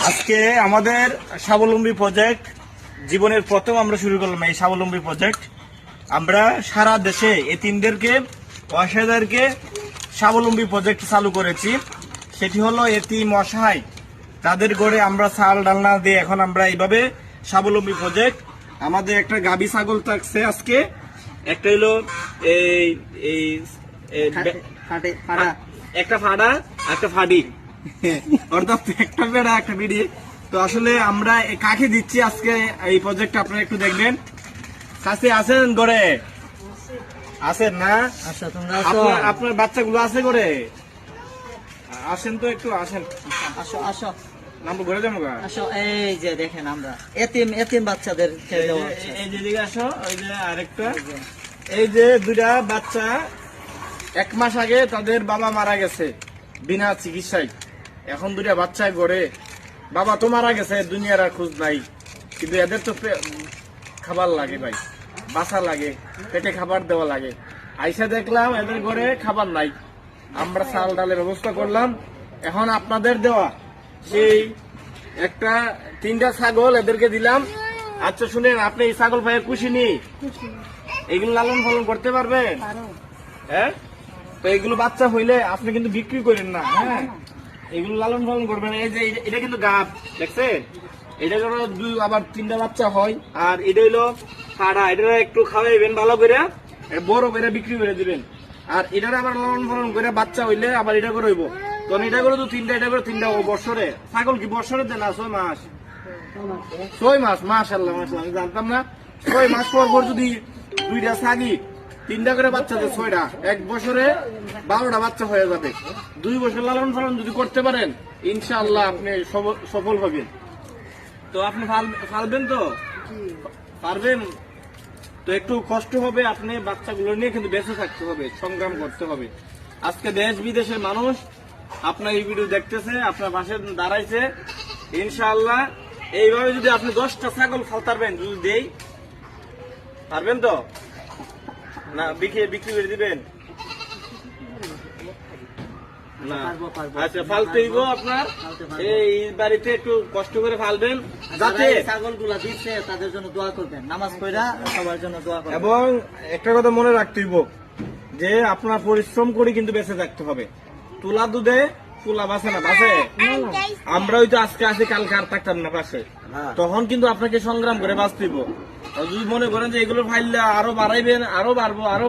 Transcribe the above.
আজকে আমাদের স্বাবলম্বী প্রজেক্ট জীবনের প্রথম আমরা শুরু করলাম। এই স্বাবলম্বী প্রজেক্ট আমরা সারা দেশে এতিমদেরকে অসহায়দেরকে স্বাবলম্বী প্রজেক্ট চালু করেছি। সেটি হলো এতিম অসহায় তাদের ঘরে আমরা চাল ডালনা দিয়ে এখন আমরা এইভাবে স্বাবলম্বী প্রজেক্ট। আমাদের একটা গাভী ছাগল থাকছে আজকে, একটা হলো একটা ফাড়া একটা ফাড়ি অর্থাৎ একটা বেড়া একটা বিড়ি। তো আসলে আমরা কাকে দিচ্ছি আজকে এই প্রজেক্ট আপনারা একটু দেখবেন। কাছে আছেন ঘরে? আছেন না? আপনার বাচ্চাগুলো আছে ঘরে? আসেন তো একটু, আসেন। আসো আসো, আমরা ঘরে যাবো। আসো, এই যে দেখেন আমরা এতিম বাচ্চাদের এই যে দিকে আসো। ওই যে আরেকটা, এই যে দুইটা বাচ্চা 1 মাস আগে তাদের বাবা মারা গেছে বিনা চিকিৎসায়। এখন দুইটা বাচ্চা ঘরে, বাবা তো মারা গেছে, দুনিয়ার আর খোঁজ নাই, কিন্তু এদের তো খাবার লাগে ভাই, বাসা লাগে, পেটে খাবার দেওয়া লাগে। আইসা দেখলাম এদের ঘরে খাবার নাই, আমরা চাল ডালের ব্যবস্থা করলাম। এখন আপনাদের দেওয়া সেই একটা 3টা ছাগল এদেরকে দিলাম। আচ্ছা শুনেন, আপনি এই ছাগল ভাইয়ের খুশি নি? এগুলো লালন পালন করতে পারবেন? হ্যাঁ, তো এগুলো বাচ্চা হইলে আপনি কিন্তু বিক্রি করেন না। হ্যাঁ, এগুলো লালন পালন করবেন। এই যে এটা কিন্তু গাব, দেখছেন? এটা আবার 3টা বাচ্চা হয়। আর এটা হইলো ফাড়া, এটা একটু খাওয়াইবেন ভালো করে, বড় করে বিক্রি করে দিবেন। আর এটার আবার লালন পালন করে বাচ্চা হইলে আবার এটা করে হইব। তখন এটা করে তো 3টা, এটা করে 3টা বছরে। ছাগল কি বছরে দেন না 6 মাস? 6 মাস, মাশাআল্লাহ মাশাআল্লাহ, আমি জানতাম না। 6 মাস পর যদি 2টা ছাগি 3টা করে বাচ্চা দেয়, 6টা, 1 বছরে 12টা বাচ্চা হয়ে যাবে। 2 বছর লালন পালন যদি করতে পারেন ইনশাআল্লাহ আপনি সফল হবেন। তো আপনি পারবেন তো? পারবেন তো? একটু কষ্ট হবে, আপনি বাচ্চাগুলো নিয়ে কিন্তু বেঁচে থাকতে হবে, সংগ্রাম করতে হবে। আজকে দেশ বিদেশের মানুষ আপনার এই ভিডিও দেখতেছে, আপনার পাশে দাঁড়াইছে। ইনশাআল্লাহ এইভাবে যদি আপনি 10টা ছাগল ফালতারবেন, যদি দেই, পারবেন তো? না বিক্রি করে দিবেন না? আচ্ছা, ফালতে হইব আপনার। এই বাড়িতে একটু কষ্ট করে ফালবেন, যাতে ছাগলগুলা দিচ্ছে তাদের জন্য দোয়া করবেন, নামাজ পড়া সবার জন্য দোয়া করবেন। এবং একটা কথা মনে রাখতে হইব যে আপনার পরিশ্রম করে কিন্তু বেঁচে থাকতে হবে। তুলা দুধে তুলা বাঁচে না, বাঁচে? আমরা হয়তো আজকে আছি, কালকে আর থাকতাম না পাশে, তখন কিন্তু আপনাকে সংগ্রাম করে বাঁচতে হইব। যদি মনে করেন যে এগুলো ফাইললে আরো বাড়াইবেন, আরো বাড়বো, আরো